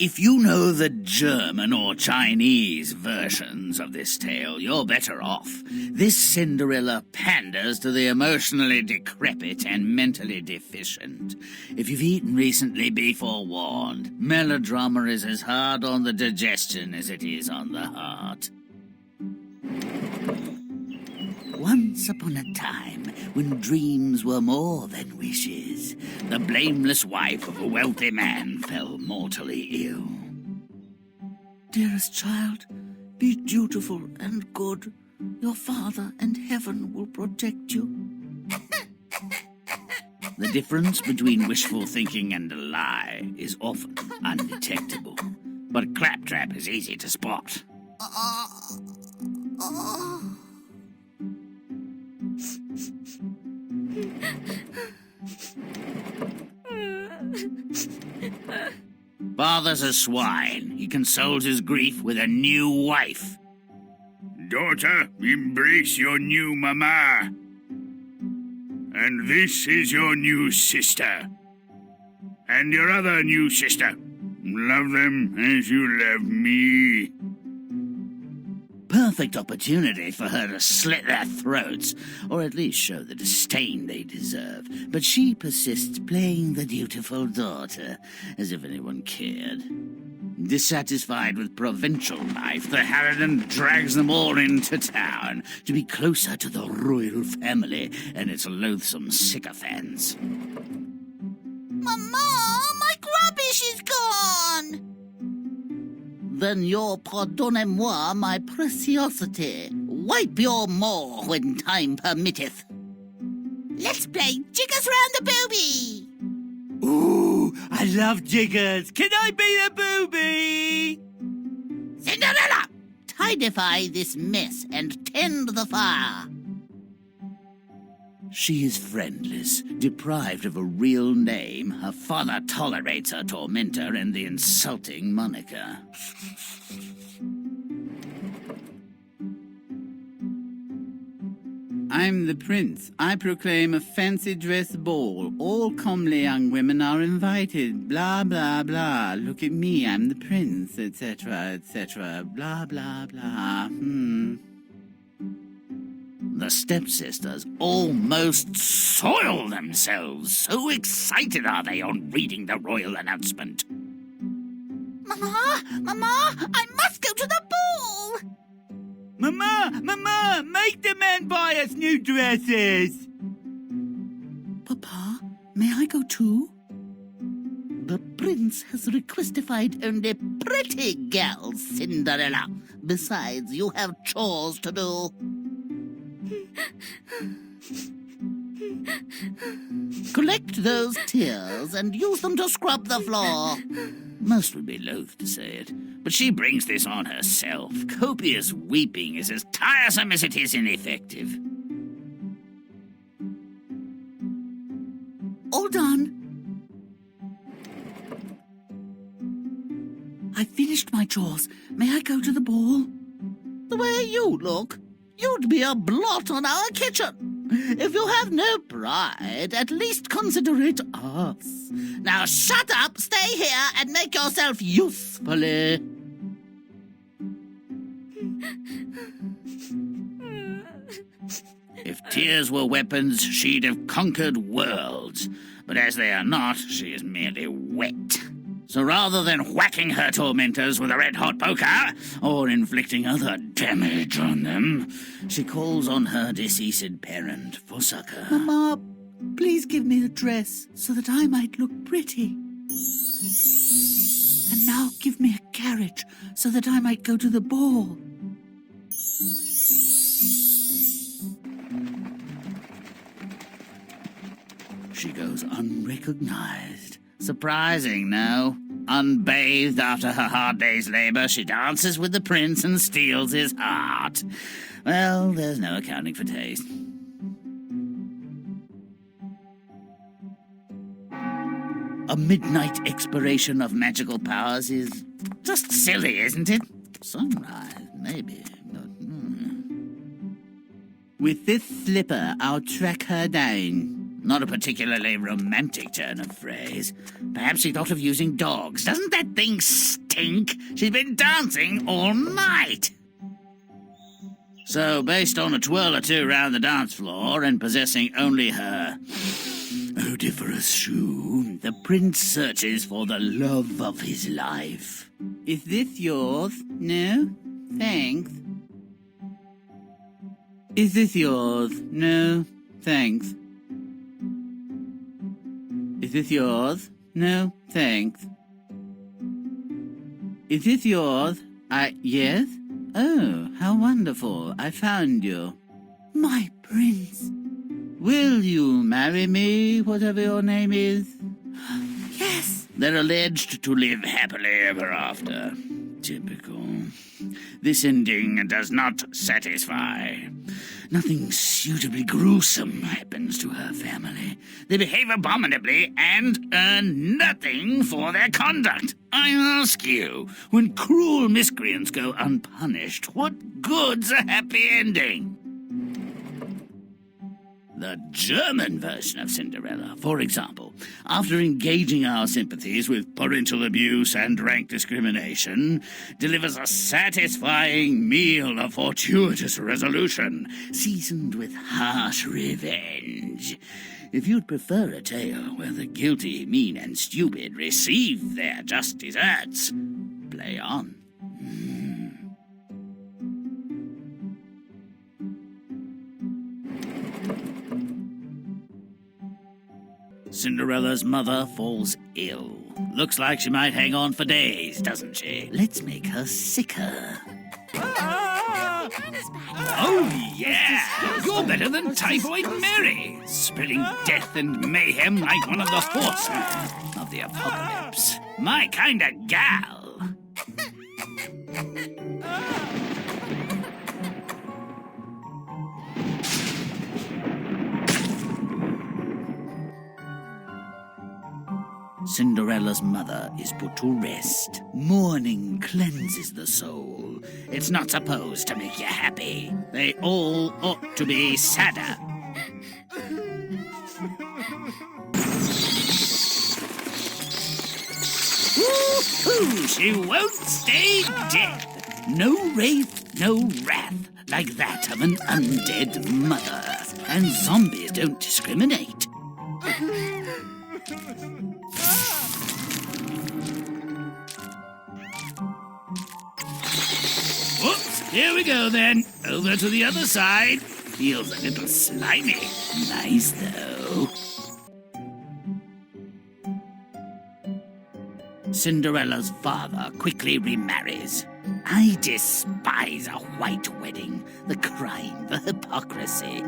If you know the German or Chinese versions of this tale, you're better off. This Cinderella panders to the emotionally decrepit and mentally deficient. If you've eaten recently, be forewarned. Melodrama is as hard on the digestion as it is on the heart. Once upon a time, when dreams were more than wishes, the blameless wife of a wealthy man fell mortally ill. Dearest child, be dutiful and good. Your father and heaven will protect you. The difference between wishful thinking and a lie is often undetectable, but claptrap is easy to spot. Father's a swine. He consoles his grief with a new wife. Daughter, embrace your new mama. And this is your new sister. And your other new sister. Love them as you love me. Perfect opportunity for her to slit their throats, or at least show the disdain they deserve. But she persists playing the dutiful daughter, as if anyone cared. Dissatisfied with provincial life, the harridan drags them all into town to be closer to the royal family and its loathsome sycophants. Mama, my rubbish is gone! Then your pardonnez-moi, my preciosity. Wipe your maw when time permitteth. Let's play jiggers round the booby! Ooh, I love jiggers. Can I be the booby? Cinderella! Tidify this mess and tend the fire. She is friendless, deprived of a real name. Her father tolerates her tormentor and the insulting moniker. I'm the prince. I proclaim a fancy dress ball. All comely young women are invited. Blah, blah, blah. Look at me, I'm the prince, etc., etc. Blah, blah, blah. The stepsisters almost soil themselves. So excited are they on reading the royal announcement. Mama, I must go to the ball! Mama, make the man buy us new dresses. Papa, may I go too? The prince has requestified only pretty girls, Cinderella. Besides, you have chores to do. Collect those tears and use them to scrub the floor. Most would be loath to say it, but she brings this on herself. Copious weeping is as tiresome as it is ineffective. All done. I finished my chores. May I go to the ball? The way you look, you'd be a blot on our kitchen. If you have no pride, at least consider it us. Now shut up, stay here, and make yourself usefully. If tears were weapons, she'd have conquered worlds. But as they are not, she is merely wet. So rather than whacking her tormentors with a red-hot poker, or inflicting other damage on them, she calls on her deceased parent for succor. Mama, please give me a dress so that I might look pretty. And now give me a carriage so that I might go to the ball. She goes unrecognized. Surprising, no? Unbathed after her hard day's labor, she dances with the prince and steals his heart. Well, there's no accounting for taste. A midnight expiration of magical powers is just silly, isn't it? Sunrise, maybe, but... With this slipper, I'll track her down. Not a particularly romantic turn of phrase. Perhaps she thought of using dogs. Doesn't that thing stink? She's been dancing all night. So, based on a twirl or two round the dance floor and possessing only her odoriferous shoe, the prince searches for the love of his life. Is this yours? No? Thanks. Is this yours? No? Thanks. Is this yours? No? Thanks. Is this yours? Yes? Oh, how wonderful. I found you. My prince. Will you marry me, whatever your name is? Yes. They're alleged to live happily ever after. Typical. This ending does not satisfy. Nothing suitably gruesome happens to her family. They behave abominably and earn nothing for their conduct. I ask you, when cruel miscreants go unpunished, what good's a happy ending? The German version of Cinderella, for example, after engaging our sympathies with parental abuse and rank discrimination, delivers a satisfying meal of fortuitous resolution, seasoned with harsh revenge. If you'd prefer a tale where the guilty, mean, and stupid receive their just deserts, play on. Cinderella's mother falls ill. Looks like she might hang on for days, doesn't she? Let's make her sicker. Oh, yeah! You're better than Typhoid Mary, spreading death and mayhem like one of the horsemen of the apocalypse. My kind of gal. Cinderella's mother is put to rest. Mourning cleanses the soul. It's not supposed to make you happy. They all ought to be sadder. Woo-hoo! She won't stay dead. No wraith, no wrath, like that of an undead mother. And zombies don't discriminate. Whoops, here we go then. Over to the other side. Feels a little slimy. Nice though. Cinderella's father quickly remarries. I despise a white wedding. The crime, the hypocrisy.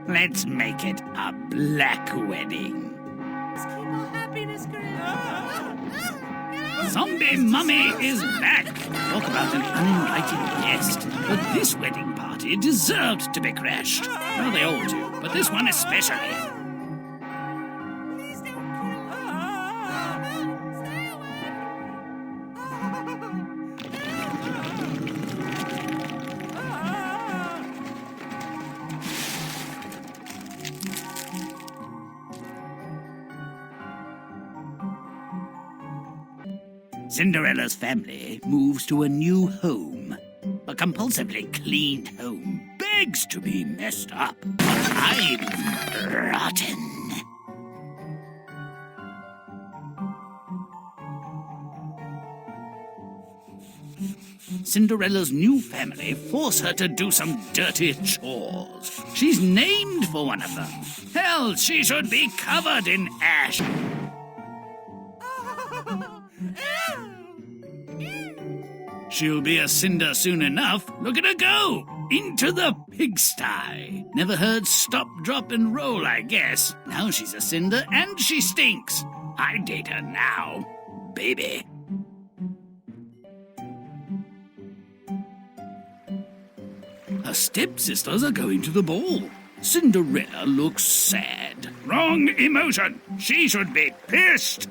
Let's make it a black wedding. Let's keep our happiness, Grimm. Zombie Mummy is back. Talk about an uninvited guest. But this wedding party deserved to be crashed. Well, they all do, but this one especially. Please don't kill us. Stay away. Cinderella's family moves to a new home. A compulsively cleaned home begs to be messed up. But I'm rotten. Cinderella's new family force her to do some dirty chores. She's named for one of them. Hell, she should be covered in ash. She'll be a cinder soon enough. Look at her go! Into the pigsty. Never heard stop, drop, and roll, I guess. Now she's a cinder and she stinks. I date her now, baby. Her stepsisters are going to the ball. Cinderella looks sad. Wrong emotion. She should be pissed.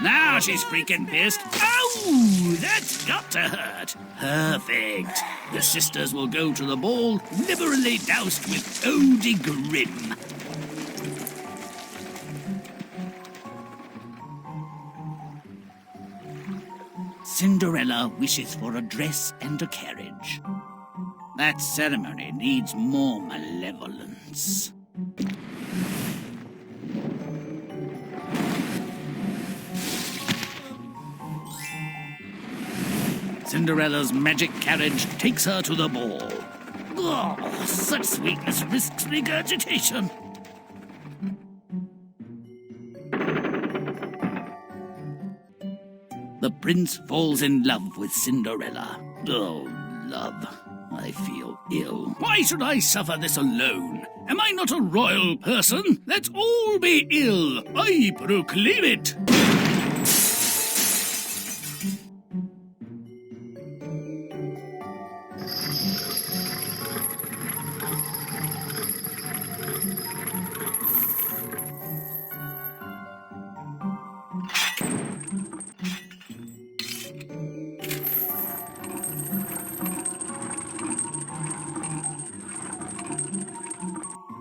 Now she's freaking pissed. Oh, that's got to hurt. Perfect. The sisters will go to the ball liberally doused with eau de Grimm. Cinderella wishes for a dress and a carriage. That ceremony needs more malevolence. Cinderella's magic carriage takes her to the ball. Oh, such sweetness risks regurgitation. The prince falls in love with Cinderella. Oh, love, I feel ill. Why should I suffer this alone? Am I not a royal person? Let's all be ill. I proclaim it.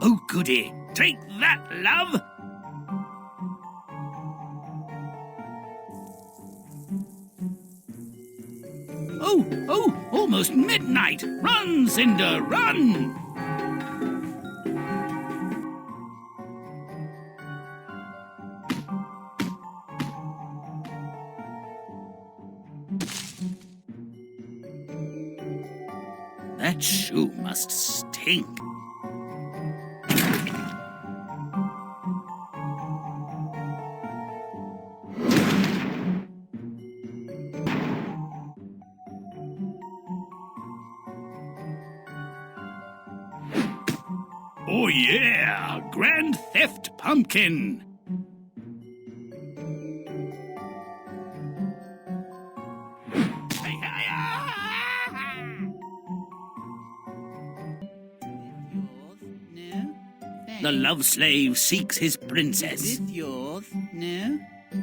Oh, goody. Take that, love. Oh, almost midnight. Run, Cinder, run. That shoe must stink. Oh yeah, Grand Theft Pumpkin. The love slave seeks his princess. Is it yours? No?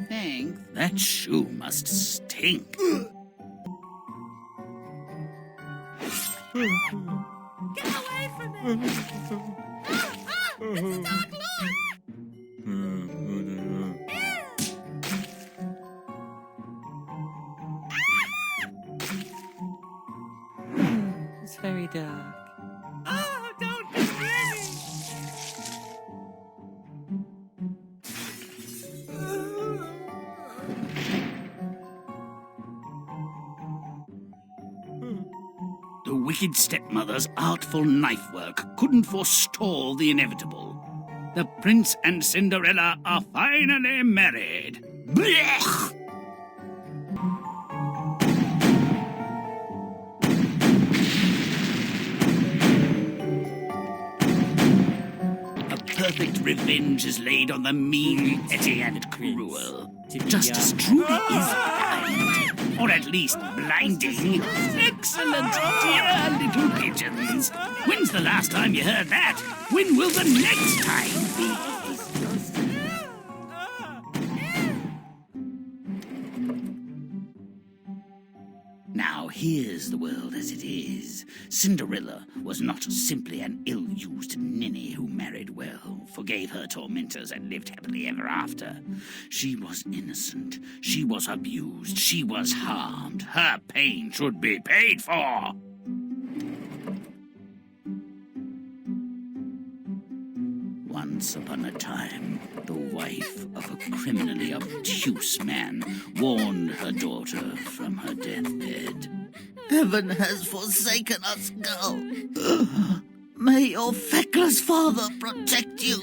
Thanks. That shoe must stink. Get away from it! It's the Dark Lord! It's very dark. Oh, don't be ready! The wicked stepmother's artful knife work couldn't forestall the inevitable. The prince and Cinderella are finally married. Blech! A perfect revenge is laid on the mean, petty, and cruel. Justice truly is blind, or at least blinding. Excellent, dear little pigeons. When's the last time you heard that? When will the next time be? Now here's the world as it is. Cinderella was not simply an ill-used ninny who married well, forgave her tormentors, and lived happily ever after. She was innocent. She was abused. She was harmed. Her pain should be paid for. Once upon a time, the wife of a criminally obtuse man warned her daughter from her deathbed. Heaven has forsaken us, girl. May your feckless father protect you.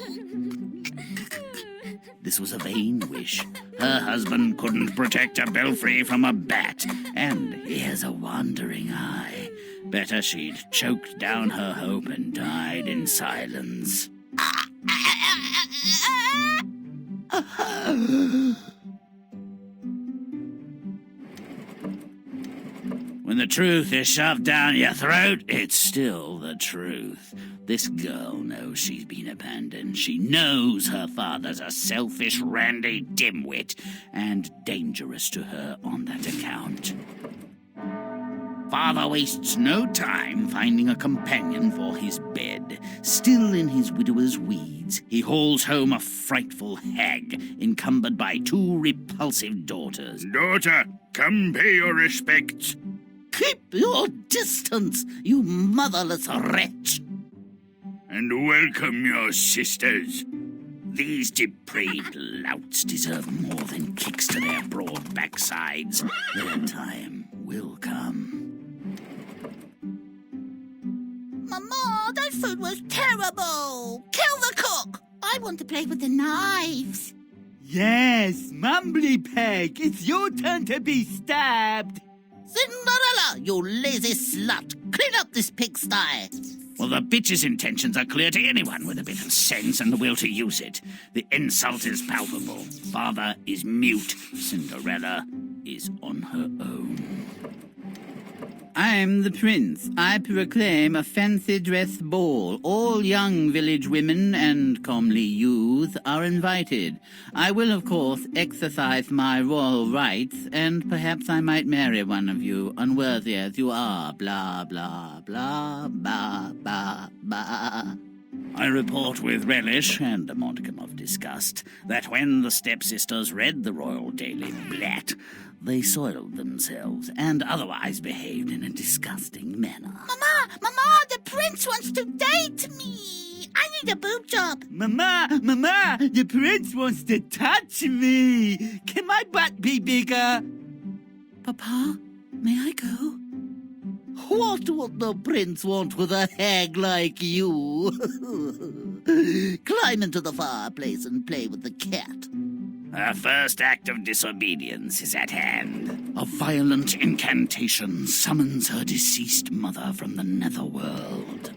This was a vain wish. Her husband couldn't protect a belfry from a bat, and he has a wandering eye. Better she'd choked down her hope and died in silence. When the truth is shoved down your throat, it's still the truth. This girl knows she's been abandoned. She knows her father's a selfish, randy dimwit, and dangerous to her on that account. Father wastes no time finding a companion for his bed. Still in his widower's weeds, he hauls home a frightful hag, encumbered by 2 repulsive daughters. Daughter, come pay your respects. Keep your distance, you motherless wretch. And welcome your sisters. These depraved louts deserve more than kicks to their broad backsides. Their time will come. Mama, that food was terrible. Kill the cook. I want to play with the knives. Yes, Mumbly Peg, it's your turn to be stabbed. Cinderella, you lazy slut. Clean up this pigsty. Well, the bitch's intentions are clear to anyone with a bit of sense and the will to use it. The insult is palpable. Father is mute. Cinderella is on her own. I'm the prince. I proclaim a fancy dress ball. All young village women and comely youths are invited. I will, of course, exercise my royal rights, and perhaps I might marry one of you, unworthy as you are. Blah, blah, blah, blah, blah, blah. I report with relish and a modicum of disgust that when the stepsisters read the royal daily blat, they soiled themselves and otherwise behaved in a disgusting manner. Mama, the prince wants to date me. I need a boob job. Mama, the prince wants to touch me. Can my butt be bigger? Papa, may I go? What would the prince want with a hag like you? Climb into the fireplace and play with the cat. Her first act of disobedience is at hand. A violent incantation summons her deceased mother from the netherworld.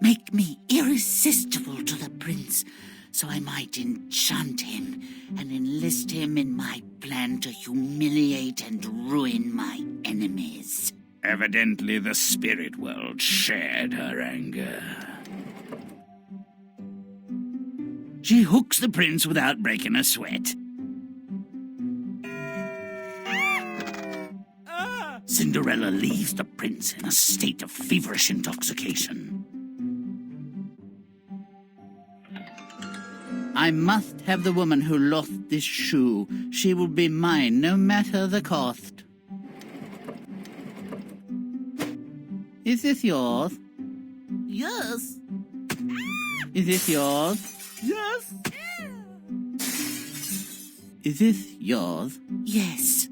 Make me irresistible to the prince, so I might enchant him and enlist him in my plan to humiliate and ruin my enemies. Evidently the spirit world shared her anger. She hooks the prince without breaking a sweat. Cinderella leaves the prince in a state of feverish intoxication. I must have the woman who lost this shoe. She will be mine, no matter the cost. Is this yours? Yes. Is this yours? Yes. Is this yours? Yes.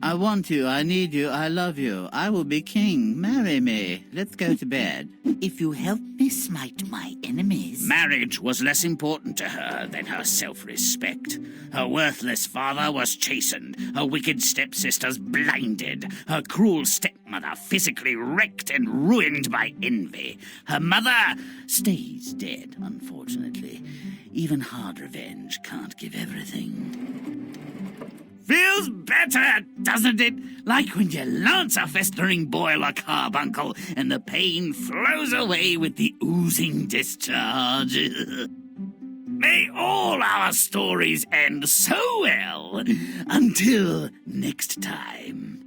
I want you, I need you, I love you. I will be king. Marry me. Let's go to bed. If you help me smite my enemies... Marriage was less important to her than her self-respect. Her worthless father was chastened, her wicked stepsisters blinded, her cruel stepmother physically wrecked and ruined by envy. Her mother stays dead, unfortunately. Even hard revenge can't give everything. Feels better, doesn't it? Like when you lance a festering boil or carbuncle and the pain flows away with the oozing discharge. May all our stories end so well. Until next time.